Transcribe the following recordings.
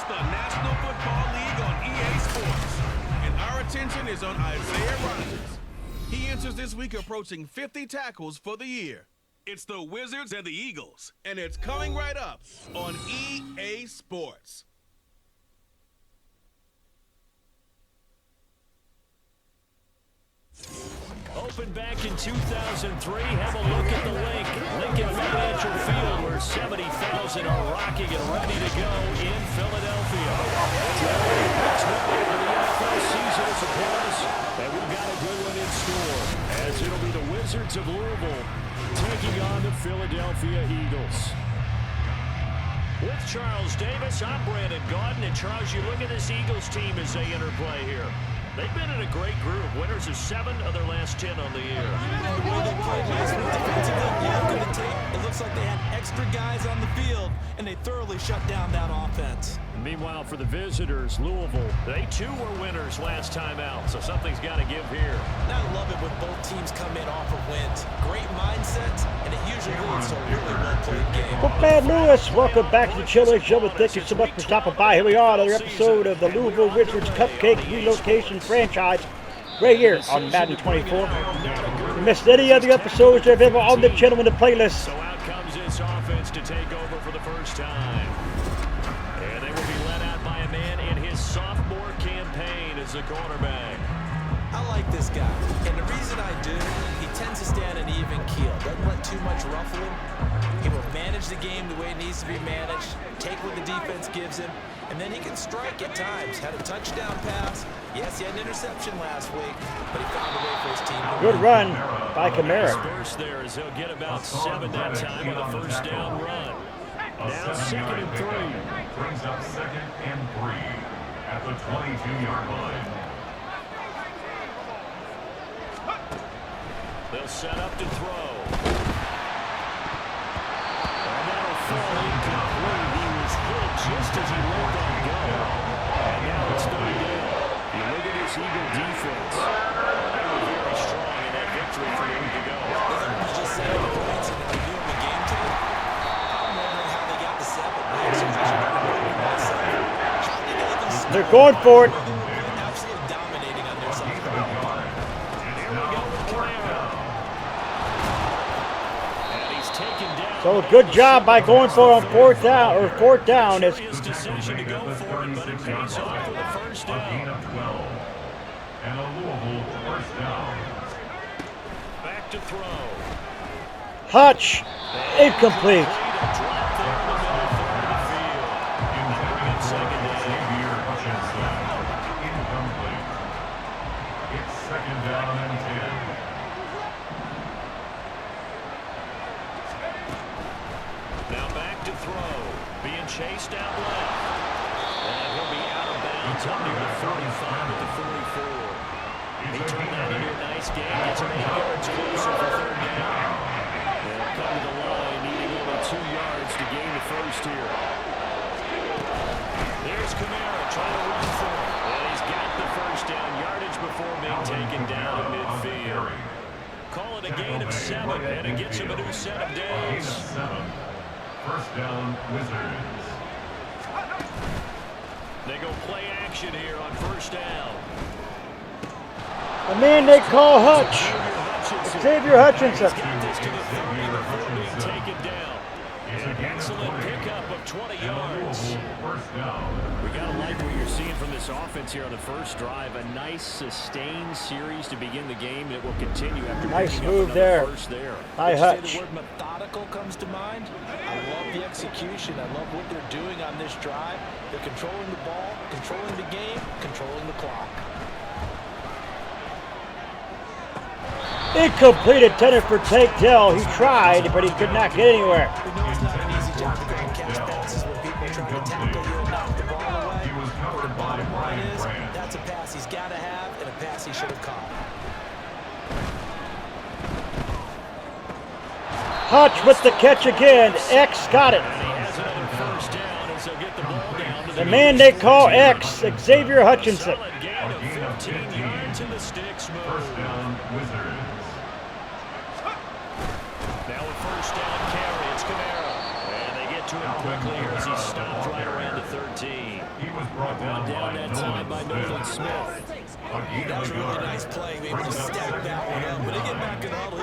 It's the National Football League on EA Sports, and our attention is on Isaiah Rodgers. He enters this week approaching 50 tackles for the year. It's the Wizards and the Eagles, and it's coming right up on EA Sports. Opened back in 2003. Have a look at the Lincoln Financial Field, where 70,000 are rocking and ready to go in Philadelphia. Next one of the NFL season is upon us, and we've got a good one in store, as it'll be the Wizards of Louisville taking on the Philadelphia Eagles. With Charles Davis, I'm Brandon Gaudin, and Charles, you look at this Eagles team as they interplay here. They've been in a great group. Winners of 7 of their last 10 on the year. The way they played last week defensively, you look at the tape, it looks like they had extra guys on the field, and they thoroughly shut down that offense. Meanwhile, for the visitors, Louisville, they too were winners last time out, so something's got to give here. And I love it when both teams come in off of wins. Great mindsets, and it usually leads to a really well-played game. Well, Lewis, welcome back to the Chili Show. Thank you so much for stopping by. Here we are, another episode of the Louisville Wizards Cupcake Relocation franchise right here on Madden 24. If you missed any other episodes, they're available on the channel in the playlist. So out comes this offense to take over for the first time. And they will be led out by a man in his sophomore campaign as the quarterback. I like this guy, and the reason I do, he tends to stand an even keel, doesn't let too much ruffle him. He will manage the game the way it needs to be managed, take what the defense gives him, and then he can strike at times. Had a touchdown pass. Yes, he had an interception last week, but he found a way for his team. Good run by Kamara. First there is he'll get about 7 that time with a first down run. Now 2nd and 3. Brings up 2nd and 3 at the 22-yard line. They'll set up to throw. And that'll fall incomplete. He was hit just as he let that go. And now it's 3rd down. You look at this Eagle defense. They were very strong in that victory for them to go. He's just saying the points and reviewing the game tape. I'm wondering how they got the 7. They're going for it. Absolutely dominating on their side of the ball. Here we go with Kamara. And he's taken down. So good job by going for it on 4th down. It's His decision to go for it, but it pays off for the first A gain down. of 12. And a Louisville first down. Back to throw. Hutch, incomplete. Xavier Hutchinson. Incomplete. It's 2nd down and 10. Now back to throw. Being chased out left. And he'll be out of bounds up near the 45 at the 44. He turned that into a nice game. Gets him 8 yards closer for 3rd down. They'll come to the line, needing only 2 yards to gain the first here. There's Kamara trying to run for it. And he's got the first down. Yardage before being taken down at midfield. Call it a gain of 7, and it gets him a new set of A gain of downs. 7. First down, Wizards. They go play action here on first down. The man they call Hutch, Xavier Hutchinson. Got this to the 30 before being taken down. An excellent pickup of 20 yards. First down. We got to like what you're seeing from this offense here on the first drive. A nice sustained series to begin the game that will continue after Nice picking up move another there first there. by Say Hutch. the word methodical comes to mind. I love the execution. I love what they're doing on this drive. They're controlling the ball, controlling the game, controlling the clock. Incomplete, intended for Tank Dell. He tried, but he could not get anywhere. We know it's not an easy job to go and catch passes when people try to tackle you and knock the ball away. He was covered The by bottom line Brian is, Grant. that's a pass he's got to have and a pass he should have caught. Hutch with the catch again. X got it. And he has another first down as they'll get the ball down to The man they call X, Xavier Hutchinson. solid gain of 15 yards in the sticks move. First down, Wizards. Now with first down carry, it's Kamara. And they get to him quickly here as he stopped right around the 13. Brought down that time by Nolan Smith. That was a really nice play, able to stack that one up. When they get back in the huddle,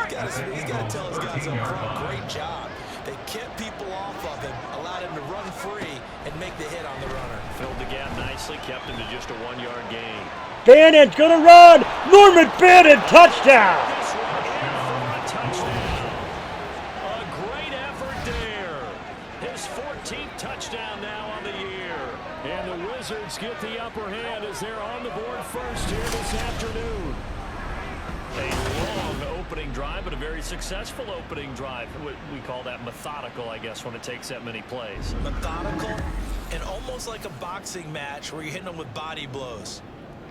he's got to tell his guys up front, great job. They kept people off of him, allowed him to run free and make the hit on the runner. Filled the gap nicely, kept him to just a 1-yard gain. Bannon's gonna run. Norman Bannon, touchdown. This one in for a touchdown. A great effort there. His 14th touchdown now on the year. And the Wizards get the upper hand as they're on the board first here this afternoon. A long opening drive, but a very successful opening drive. We call that methodical, I guess, when it takes that many plays. Methodical and almost like a boxing match where you're hitting them with body blows.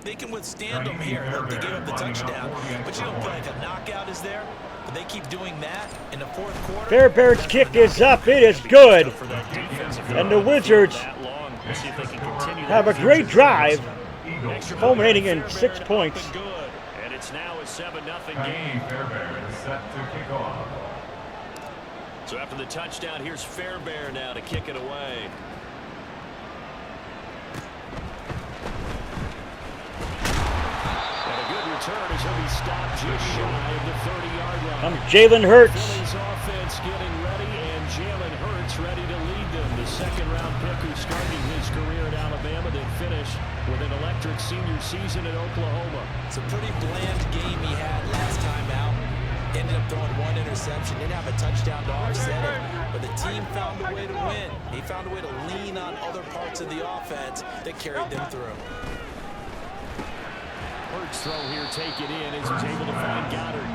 They can withstand them here. Look, they gave up the touchdown, but you don't feel like a knockout is there. But they keep doing that in the fourth quarter. Fairbairn's kick is up. It is good. And the Wizards have a great drive, culminating in 6 points. And it's now a 7-0 game. game. Fairbairn is set to kick off. So after the touchdown, here's Fairbairn now to kick it away. And a good return as he'll be stopped just shy of the 30-yard line. Jalen Hurts. Philly's offense getting ready, and Jalen Hurts ready to lead them. The second-round pick who started his career at Alabama, then finished with an electric senior season at Oklahoma. It's a pretty bland game he had last time out. Ended up throwing one interception. Didn't have a touchdown to offset it, but the team found a way to win. He found a way to lean on other parts of the offense that carried them through. Hurts throw here taken in as he's able to find Goddard.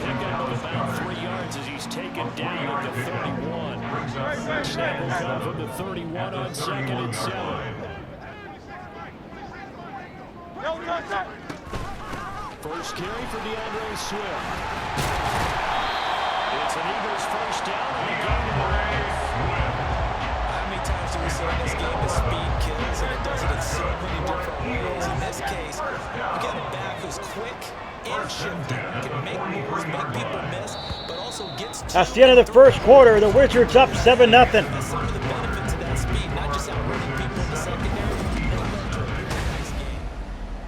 Pick up of about 3 yards as he's taken down at the 31. Snap will come from the 31 on 2nd and 7. First carry for DeAndre Swift. It's an Eagles first down and a gain of 11. How many times do we say in this game that speed kills, and it does it in so many different ways? In this case, you got a back who's quick and shifty, can make moves, make people miss, but also gets to. That's the end of the first quarter. The Wizards up 7-0. That's some of the benefits of that speed, not just outrunning people in the secondary. It'll lead to a really nice game.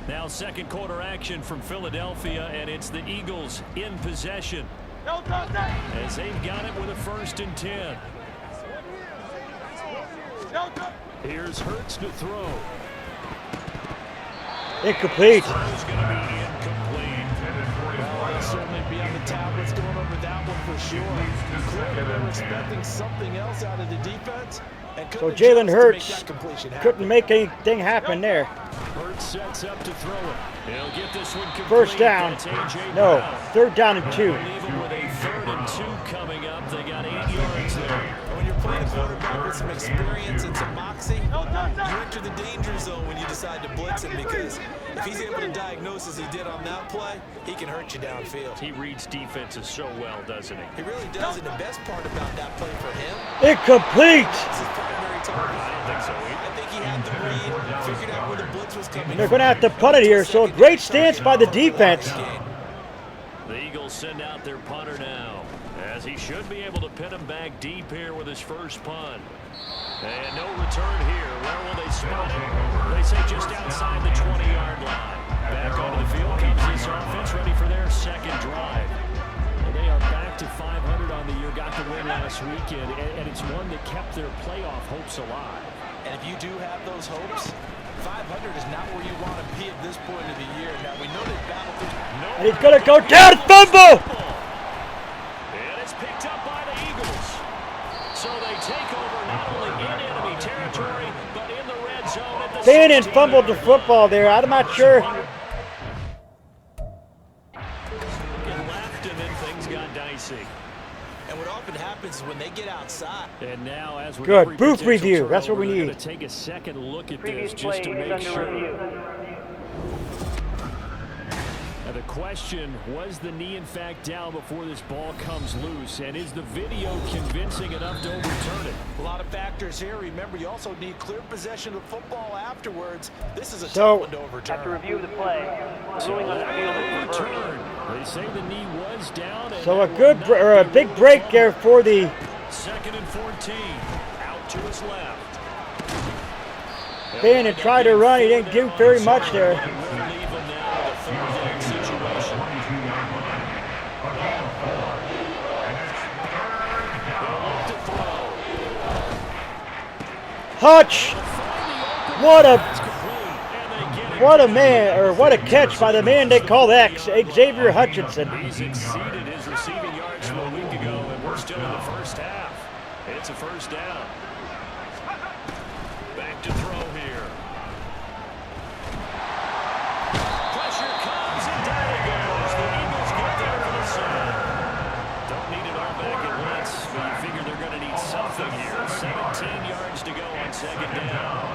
Now second quarter action from Philadelphia, and it's the Eagles in possession as they've got it with a 1st and 10. Here's Hurts to throw. Incomplete. Throw's going to be incomplete. Well, they'll certainly be on the tablets going over that one for sure. Clearly they were expecting something else out of the defense. So Jalen Hurts couldn't make anything happen there. Hurts sets up to throw it. He'll get this one complete. First down. That's A.J. No, Brown. 3rd down and 2. Even with a 3rd and 2 coming up, they got 8 yards there. When you're playing a quarterback with some experience and some moxie, you enter the danger zone when you decide to blitz him, because if he's able to diagnose as he did on that play, he can hurt you downfield. He reads defenses so well, doesn't he? He really does, and the best part about that play for him, Incomplete. that's his primary target. I don't think so either. I think he had the read, figured out where the blitz was coming They're from. going to have to punt it here, so a great stance by the defense. The Eagles send out their punter now, as he should be able to pin him back deep here with his first punt. And no return here. Where will they spot it? They say just outside the 20-yard line. Back onto the field comes this offense, ready for their second drive. And they are back to 500 on the year, got the win last weekend, and it's one that kept their playoff hopes alive. And if you do have those hopes, 500 is not where you want to be at this point of the year. Now, we know they battled through. And he's going to go down, fumble. And it's picked up by the Eagles. So they take over not only in enemy territory, but in the red zone at the Bannon 16. fumbled the football there. I'm not sure. Get left, and then things got dicey. And what often happens is when they get outside. And now, as with Good. every Booth potential review. That's what we turnover, they're need. gonna take a second look at this just to make sure. Now the question, was the knee in fact down before this ball comes loose? And is the video convincing enough to overturn it? A lot of factors here. Remember, you also need clear possession of football afterwards. This is a So- tough one to overturn. After review of the play, So ruling on the field is reversed. overturned. They say the knee was down. And So a big break there for the 2nd and 14. to his left. Bannon tried to run. He didn't do very much there. We'll leave him now with a third down situation. 22-yard line. Again, 4. And it's They'll look to throw. Hutch! What a It's complete, and they get it. what a man, or what a catch by the man they call X, Xavier Hutchinson. He's exceeded his receiving yards from a week ago, and we're still in the first half. It's a first down. Back to throw here. Pressure comes, and down it goes. The Eagles get there for the sack. Don't need it all back at once, but you figure they're going to need something here. 17 yards to go on second down.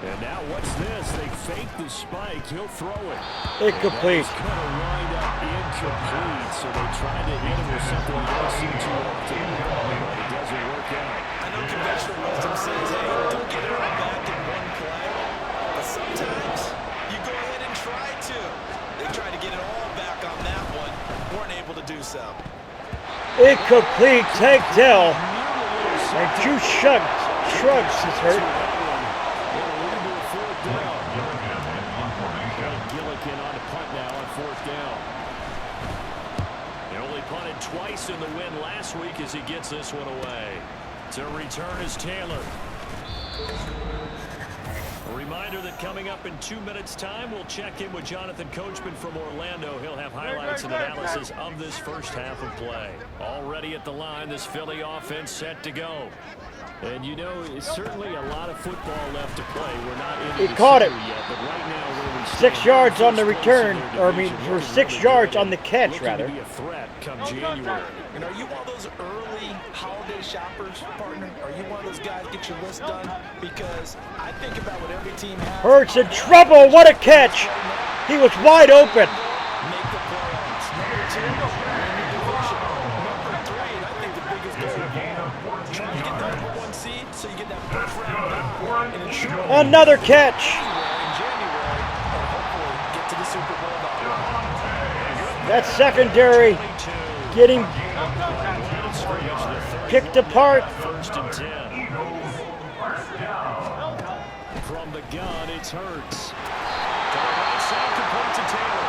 And now what's this? They fake the spike. He'll throw it. Incomplete. That's going to wind up incomplete. So they tried to hit him with something you don't see too often. But it doesn't work out. I know conventional wisdom says, hey, don't get it all back in one play. But sometimes you go ahead and try to. They tried to get it all back on that one. Weren't able to do so. Incomplete. Tank Dell. And Juice Shrugs is hurt. Gillikin on the punt now on fourth down. They only punted twice in the win last week as he gets this one away. To return is Taylor. A reminder that coming up in 2 minutes' time, we'll check in with Jonathan Coachman from Orlando. He'll have highlights and analysis of this first half of play. Already at the line, this Philly offense set to go. And you know, it's certainly a lot of football left to play. We're not in He the caught it. yet, but right now where we 6 yards on the return, or I mean, for 6 yards on the catch, rather. Looking to be a threat come January. And are you one of those early holiday shoppers, partner? Are you one of those guys get your list done? Because I think about what every team has. Hurts in trouble. What a catch. He was wide open. Make the playoffs. Number 2, win the division. Number 3, and I think the biggest goal of all, trying to get the number 1 seed so you get that first round bye and ensure Another catch. in January and hopefully get to the Super Bowl. That secondary getting picked apart. First and 10. From the gun, it's Hurts. To the right side, complete to Taylor.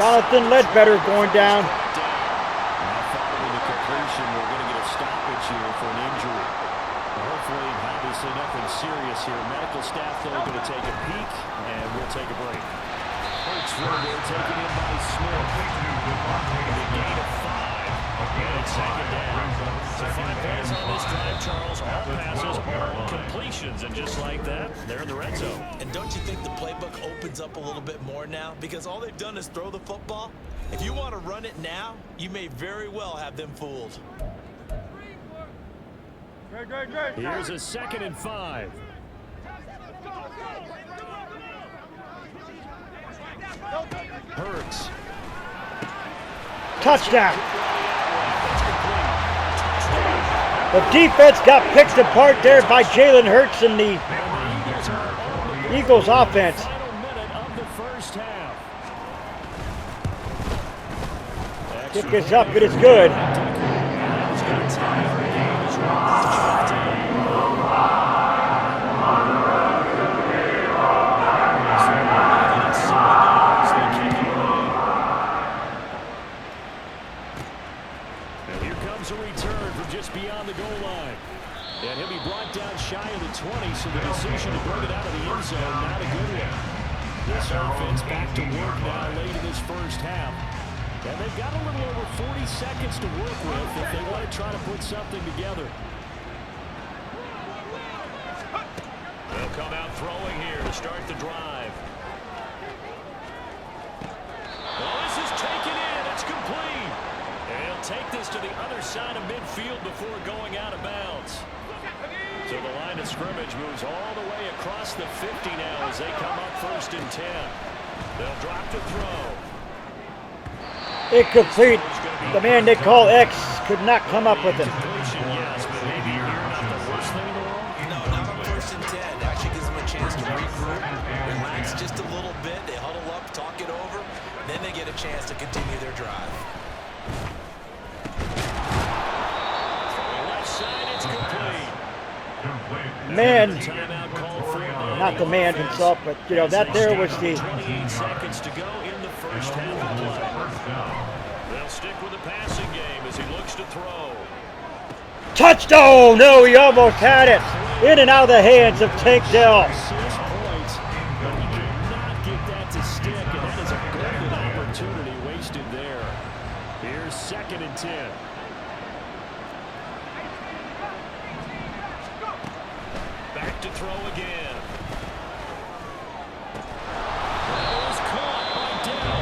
Jonathan Ledbetter going down. Following the completion, we're going to get a stoppage here for an injury. Hopefully, obviously nothing serious here. Medical staff, though, going to take a peek, and we'll take a break. Hurts there, taken in by Smith. The gain of 5. And it's second down. So 5 plays on this drive, Charles. All passes are completions, and just like that, they're in the red zone. And don't you think the playbook opens up a little bit more now? Because all they've done is throw the football. If you want to run it now, you may very well have them fooled. Here's a 2nd and 5. Hurts. Touchdown. The defense got picked apart there by Jalen Hurts and the Eagles offense. Final minute of the first half. Kick is up. It is good. A return from just beyond the goal line. And he'll be brought down shy of the 20, so the decision to bring it out of the end zone, not a good one. This offense back to work now late in this first half. And they've got a little over 40 seconds to work with if they want to try to put something together. They'll come out throwing here to start the drive. Well, this is taken in. It's complete. And he'll take this to the other side of midfield before going out of bounds. So the line of scrimmage moves all the way across the 50 now as they come up 1st and 10. They'll drop to throw. Incomplete. The man they call X could not come up with it. Yes, but maybe you're not the worst thing in the world. No, not on 1st and 10. Actually gives them a chance to regroup, relax just a little bit. They huddle up, talk it over. Then they get a chance to to continue their drive. Left side, it's complete. Man, Timeout called for not the man himself, but you know that there was the 28 seconds to go in the first half of play. They'll stick with the passing game as he looks to throw. touchdown. No, he almost had it. In and out of the hands of Tank Dell. 6 points, but he could not get that to stick, and that is a golden opportunity wasted there. Here's 2nd and 10. Back to throw again. That was caught by Dell.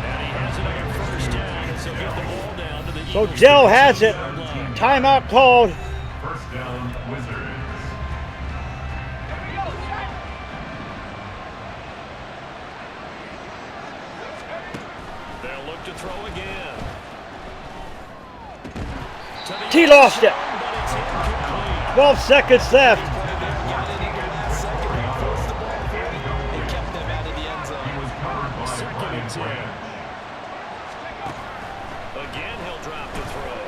And he has another first down as he'll get the ball down to the So Eagles. Dell has it. Timeout called. First down, Wizards. They'll look to throw again. To the He lost it. but it's incomplete. 12 seconds left. Got in here in that second and forced the ball free and kept them out of the end zone. He was covered by 2nd and 10. Brand. Again, he'll drop the throw.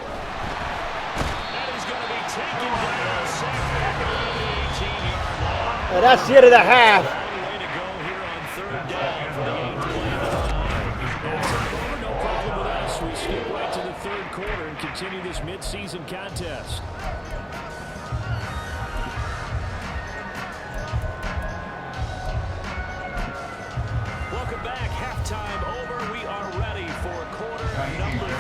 That is going to be taken down. Sacked back at the 18-yard line. And that's the end of the half. Long way to go here on 3rd down for the 8th play of the drive. That's over, no problem with us. We skip right to the 3rd quarter and continue this midseason contest. Welcome back. Halftime over. We are ready for quarter number 3.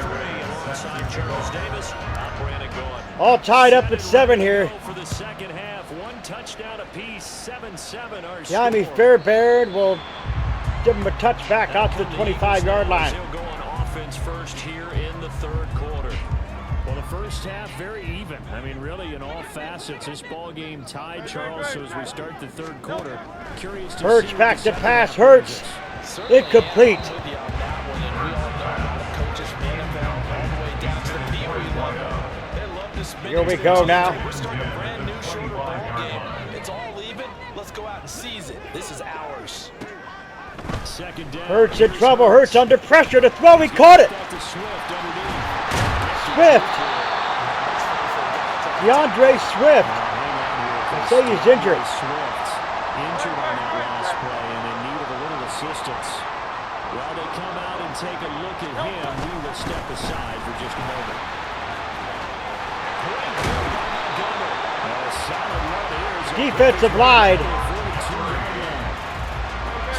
Alongside Charles Davis, I'm Brandon Goin. All tied up at 7 here. For the second half, 1 touchdown apiece, 7-7 our Yami score. Fairbairn will give him a touch back out to the 25-yard line. He'll go on offense first here in the 3rd quarter. Well, the first half very even. I mean, really, in all facets, this ball game tied, Charles. So as we start the 3rd quarter, curious to Hurts see back what to the pass. second Hurts. half Certainly Incomplete. am with you on that one, and we all know how the coaches from the NFL all the way down to the Pee Wee level. They love to spin Here it we to their go teams. now. We're starting a brand new, shorter ball game. It's all even. Let's go out and seize it. This is ours. is. Second down. Hurts in trouble. Hurts under pressure to throw. He caught it. Back to Swift underneath. Swift. DeAndre Swift. They say he's injured. Swift injured on that last play and in need of a little assistance. While they come out and take a look at him, we will step aside for just a moment. Great play by Montgomery. A solid run here. Defensive line.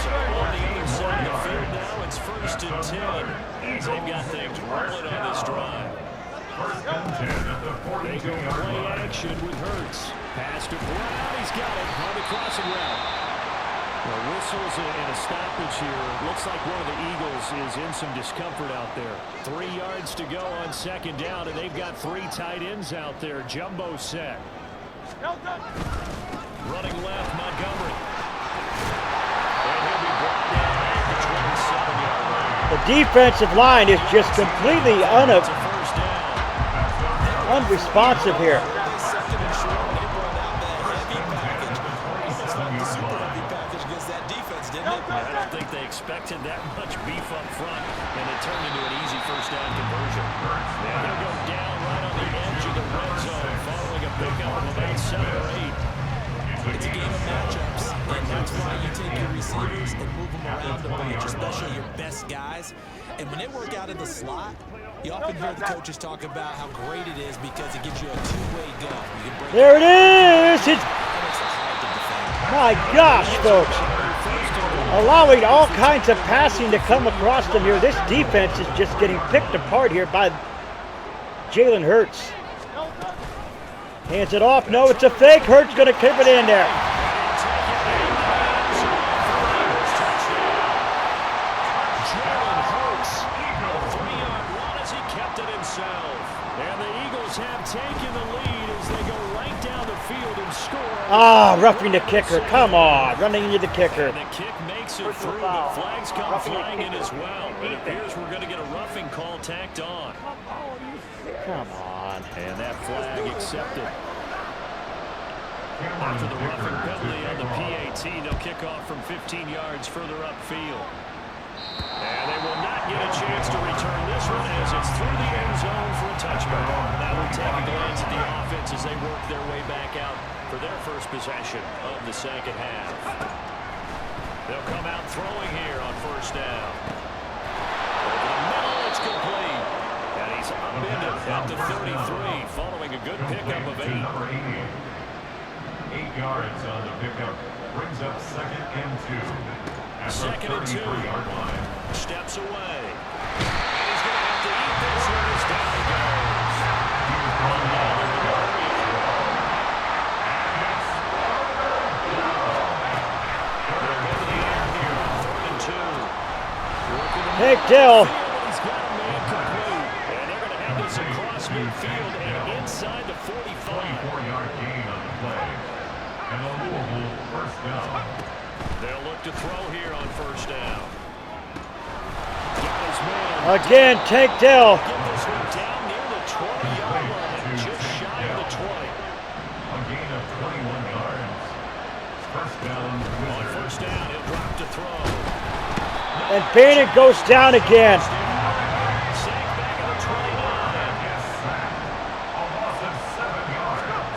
So on the other side of the field now, it's 1st and 10 as they've got things rolling on this drive. First and 10 at the They go 42-yard play line. action with Hurts. Pass to Brown. He's got it on the crossing route. Well, whistles and a stoppage here. Looks like one of the Eagles is in some discomfort out there. 3 yards to go on 2nd down, and they've got 3 tight ends out there. Jumbo set. Running left, Montgomery. And he'll be brought down at the 27-yard line. The defensive line is just completely It's a first down. unresponsive here. They second and short, and they brought out that heavy package. Almost like the super heavy package against that defense, didn't it? I don't think they expected that much beef up front, and it turned into an easy first down conversion. And he'll go down right on the edge of the red zone, following a pickup of about 7 or 8. It's a game of matchups, and that's why you take your receivers and move them around a bunch, especially your best guys. And when they work out in the slot, you often hear the coaches talk about how great it is because it gives you a two-way go. You can break There it is. It's, and it's hard to defend. my gosh, folks. Allowing all kinds of passing to come across them here. This defense is just getting picked apart here by Jalen Hurts. Hands it off. No, it's a fake. Hurts going to keep it in there. Jalen Hurts, a 3-yard run as he kept it himself. And the Eagles have taken the lead as they go right down the field and score. Ah, roughing the kicker. Come on. Running into the kicker. And the kick makes it through, but flags come flying in as well. It appears we're going to get a roughing call tacked on. Come on. And that flag accepted. After the roughing penalty on the PAT, they'll kick off from 15 yards further upfield. And they will not might get a chance to return this one as it's through the end zone for a touchback. Now we'll take a glance at the offense as they work their way back out for their first possession of the second half. They'll come out throwing here on first down. Over the middle, it's complete. And he's upended at the 33 following a good pickup of 8. 8 yards on the pickup. Brings up 2nd and 2. Second and 2. Steps away. And he's going to have to eat this one as down he goes. Take Dill. He's got a man complete. And they're going to have this across midfield and inside the 45. 24-yard gain on the play. And a Louisville first down. They'll look to throw here on first down. Got his man. Again, take Dill. Get this one down near the 20-yard line, just shy of the 20. A gain of 21 yards. First down, On first down, he'll drop to throw. And Bannon goes down again. Sack back at the 29. Yes, sack. A loss of 7 yards.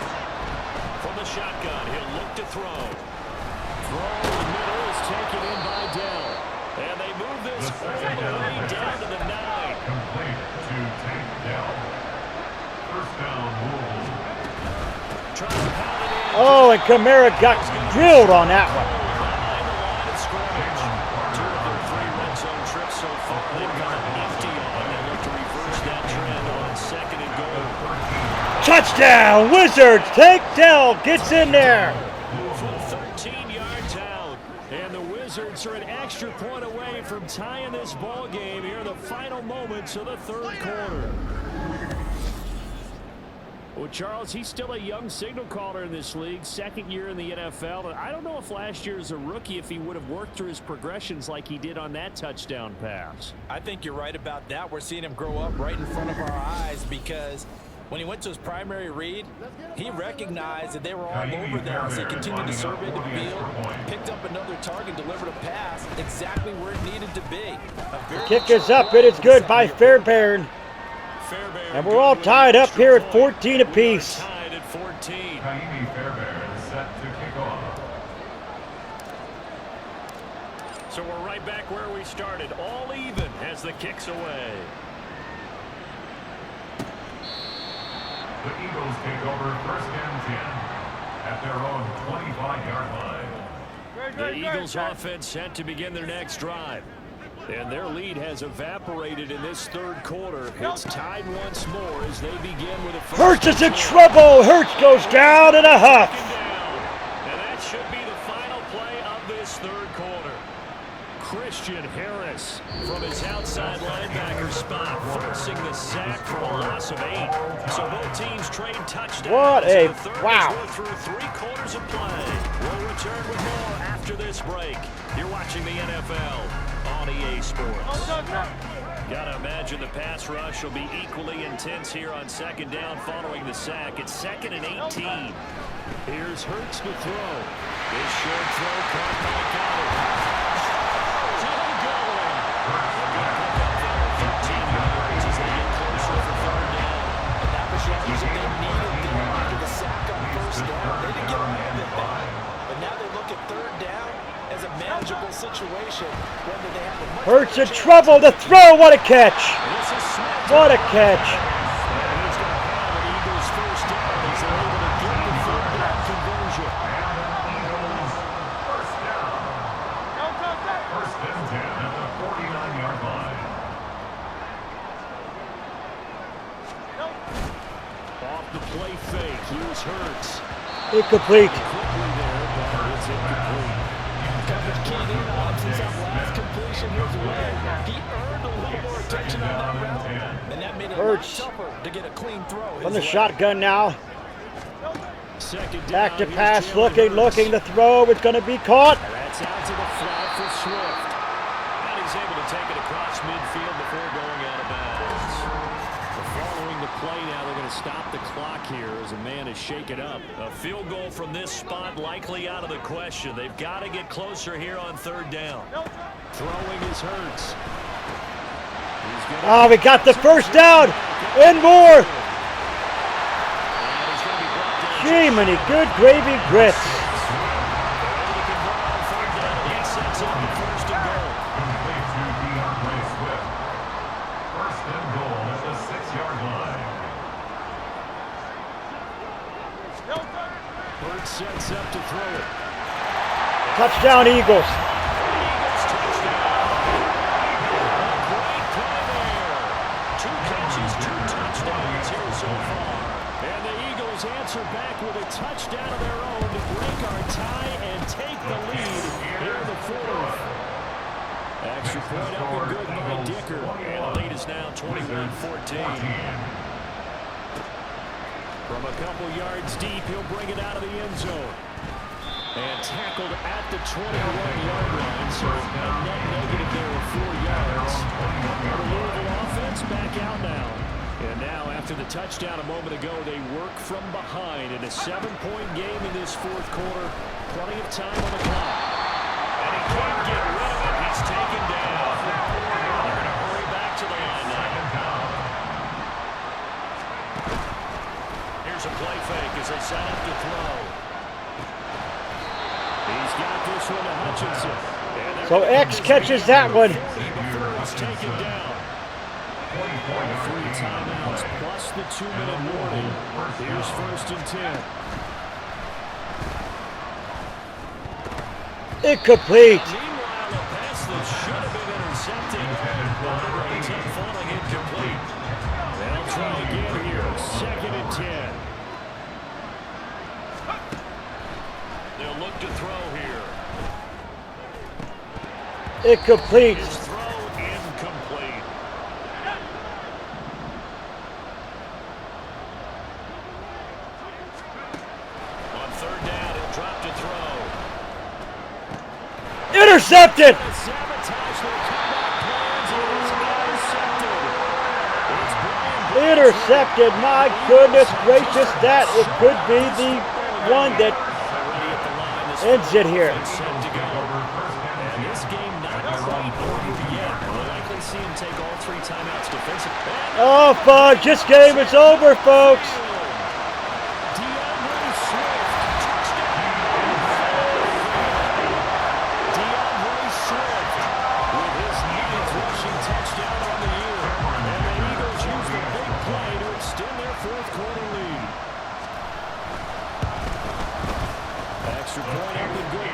From the shotgun, he'll look to throw. Throw in the middle is taken in by Dell. And they move this all the way down to the 9. Complete to Tank Dell. First down, Louisville. Tries to pound it in. Oh, and Kamara got drilled on that one. Behind the line of scrimmage. 2 of their 3 red zone trips so far. They've got an empty on. They look to reverse that trend on 2nd and goal. Touchdown, Wizards. Take Dell. Gets in there. From 13 yards out. And the Wizards are an extra point away from tying this ball game here in the final moments of the third quarter. Well, Charles, he's still a young signal caller in this league, 2nd year in the NFL. And I don't know if last year as a rookie, if he would have worked through his progressions like he did on that touchdown pass. I think you're right about that. We're seeing him grow up right in front of our eyes because when he went to his primary read, he recognized that they were all over them as he continued to survey the field, picked up another target, delivered a pass exactly where it needed to be. Kick is up. It is good by Fairbairn. And we're all tied up here at 14 apiece. Tied at 14. Kaimi Fairbairn is set to kick off. So we're right back where we started, all even as the kick's away. The Eagles take over 1st and 10 at their own 25-yard line. The Eagles offense set to begin their next drive. And their lead has evaporated in this third quarter. It's tied once more as they begin with a first. Hurts is in trouble. Hurts goes down in a huff. And that should be the final play of this third quarter. Christian Harris from his outside linebacker spot, forcing the sack for a loss of 8. So both teams trade touchdowns. What a wow. We're through 3 quarters of play. We'll return with more after this break. You're watching the NFL on EA Sports. Gotta imagine the pass rush will be equally intense here on 2nd down following the sack. It's 2nd and 18. Here's Hurts to throw. This short throw caught by Goddard. Still going. Good pickup there, 13 yards as they get closer for 3rd down. And that was the reason they needed there after the sack on first down. They didn't get all of it back. But now they look at 3rd down as a manageable situation. Whether they have a much Hurts in trouble. The throw. What a catch. This is Smith. What a catch. And he's going to have an Eagles first down as they're able to get the 3rd down conversion. Eagles first down. 1st and 10 at the 49-yard line. Off the play fake. Here's Hurts. Incomplete. Quickly there, but it's incomplete. coverage keyed in on him since that last completion his way. He earned a little more attention on that route, and that made it Hurts. tougher to get a clean throw. On the shotgun now. Second Back to down, pass, here's Jalen looking Hurts. to throw. It's going to be caught. That's out to the flat for Swift. And he's able to take it across midfield before going out of bounds. Following the play now, they're going to stop the clock here as a man is shaken up. A field goal from this spot likely out of the question. They've got to get closer here on 3rd down. Throwing is Hurts. Oh, we got the first down and more. Gee, many good gravy grits. Sets up to throw it. Touchdown, Eagles. Two catches, 2 touchdowns here so far. And the Eagles answer back with a touchdown of their own to break our tie and take the lead here in the fourth. Extra point up and good by Dicker. And the lead is now 21-14. From a couple yards deep, he'll bring it out of the end zone. And tackled at the 21-yard line, so a net negative there of 4 yards. The Louisville offense back out now. And now, after the touchdown a moment ago, they work from behind in a 7-point game in this fourth quarter. Plenty of time on the clock. And he can't get rid of it. He's taken down. They're going to hurry back to the line now. Here's a play fake as they set up to throw. He's got this one to Hutchinson. So X catches that one. He's taken down. 3 timeouts plus the 2-minute warning. Here's 1st and 10. Incomplete. Meanwhile, a pass that should have been intercepted. But the Rays have falling incomplete. They'll try again here. 2nd and 10. They'll look to throw here. Incomplete. His throw incomplete. On 3rd down, he'll drop to throw. Intercepted. Sabotage their comeback plans, and it's intercepted. Intercepted. My goodness gracious, that it could be the one that ends it here. And this game not quite over yet. We'll likely see him take all 3 timeouts defensively. Oh, fudge, this game is over, folks. DeAndre Swift with his 9th rushing touchdown on the year. And the Eagles use the big play to extend their fourth quarter lead. Extra point up and good.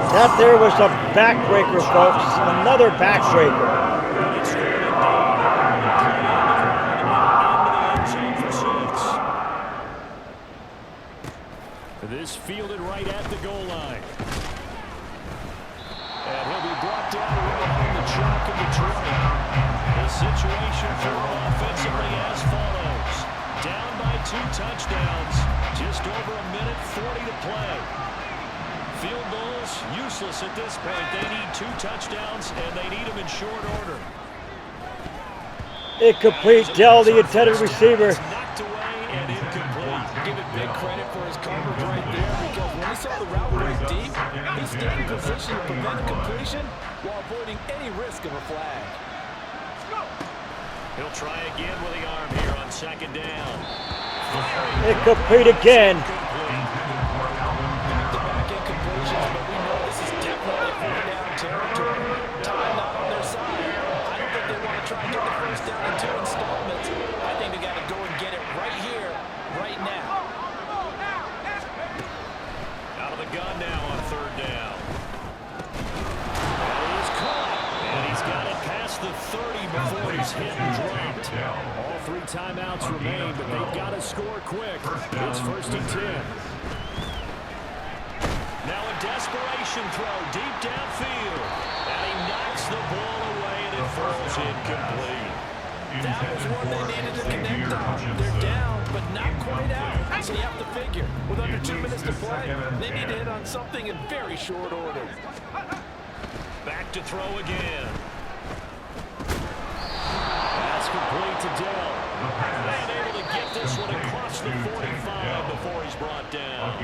That there was a backbreaker, folks. Another backbreaker. This fielded right at the goal line. And he'll be brought down right on the chalk of the 20. The situation for offensively as follows. Down by 2 touchdowns. Just over a minute 40 to play. Field goals useless at this point. They need 2 touchdowns, and they need them in short order. Incomplete. Dell, the intended receiver. Knocked away and incomplete. Give it big credit for his coverage right there, because when he saw the route break deep, he stayed in position to prevent a completion while avoiding any risk of a flag. He'll try again with the arm here on 2nd down. Incomplete again. Back-end completions, but we know this is definitely 4th down territory. Time not on their side. I don't think they want to try and get the first down in 2 installments. I think they got to go and get it right here, right now. Out of the gun now on 3rd down. And he's caught. And he's got it past the 30 before he's hit and dropped. All 3 timeouts remain, but they've got to score quick. It's 1st and 10. Now a desperation throw deep downfield. And he knocks the ball away, and it falls incomplete. That was one they needed to connect on. They're down, but not quite out. So you have to figure, with under 2 minutes to play, they need to hit on something in very short order. Back to throw again. Pass complete to Dell. And able to get this one across the 45 before he's brought down.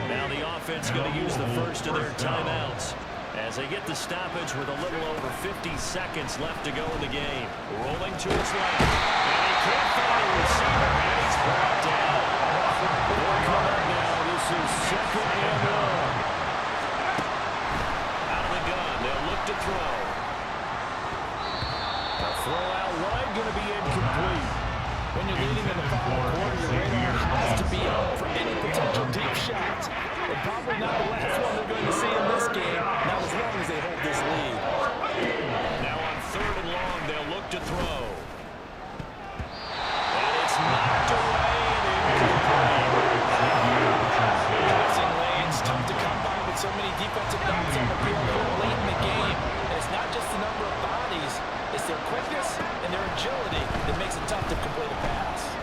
Now the offense going to use the first of their timeouts. as they get the stoppage with a little over 50 seconds left to go in the game. Rolling to his right. And he can't find a receiver, and he's brought down. They'll come up now. This is 2nd and 1. Out of the gun. They'll look to throw. The throw out wide going to be incomplete. When you're leading in the final quarter, your radar has to be up for any potential deep shots. And probably not the last one they're going to see in this game, not as long as they hold this lead. Now on 3rd and long, they'll look to throw. And it's knocked away and incomplete. Passing lanes, tough to come by with so many defensive backs on the field here late in the game. And it's not just the number of bodies, it's their quickness and their agility that makes it tough to complete a pass.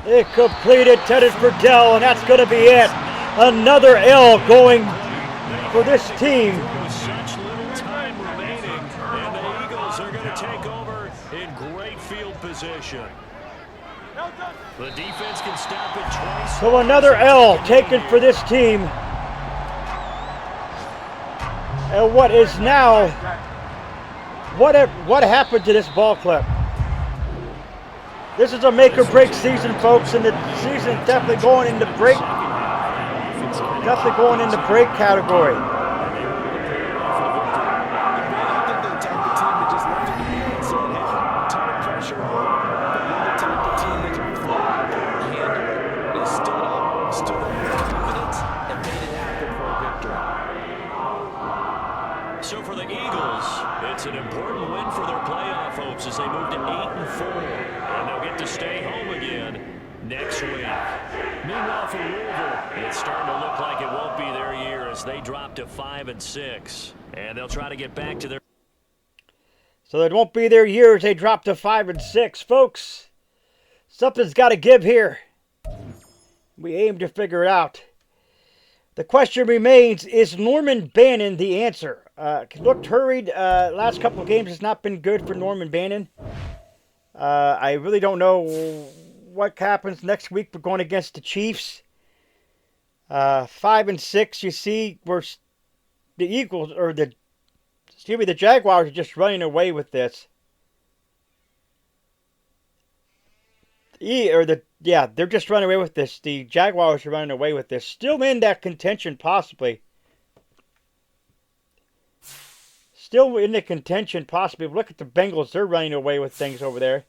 Incomplete, intended for Dell, and that's going to be it. Another L going for this team. With such little time remaining, and the Eagles are going to take over in great field position. The defense can stop it twice. So another L taken for this team. And what is now, what happened to this ball club? This is a make or break season, folks, and the season definitely going into break. Definitely going into break category. I think they attacked the team that just left it to me and said, hey, ton of pressure, but not attack the team that can handle it. They stood up with confidence, and made it happen for a victory. So for the Eagles, it's an important win for their playoff hopes as they move to 8-4. And they'll get to stay home again next week. Meanwhile, for Louisville, it's starting to look like it won't be their year as they drop to 5-6. And they'll try to get back to their... So it won't be their year as they drop to 5-6. Folks, something's got to give here. We aim to figure it out. The question remains, is Norman Bannon the answer? Looked hurried. Last couple of games has not been good for Norman Bannon. I really don't know what happens next week. We're going against the Chiefs. 5-6. You see, the Eagles or the Jaguars are just running away with this. They're just running away with this. The Jaguars are running away with this. Still in that contention, possibly. Still in the contention, possibly. Look at the Bengals. They're running away with things over there.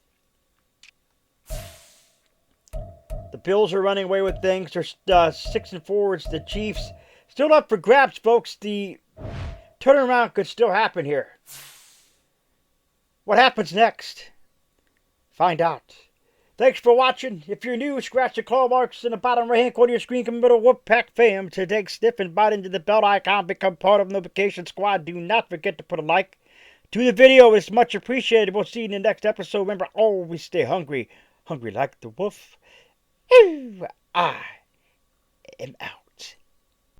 The Bills are running away with things. They're 6-4. It's the Chiefs. Still up for grabs, folks. The turnaround could still happen here. What happens next? Find out. Thanks for watching. If you're new, scratch the claw marks in the bottom right-hand corner of your screen. Come middle Wolfpack fam to take sniff and bite into the bell icon. Become part of the notification squad. Do not forget to put a like to the video. It's much appreciated. We'll see you in the next episode. Remember, always stay hungry. Hungry like the wolf. I am out.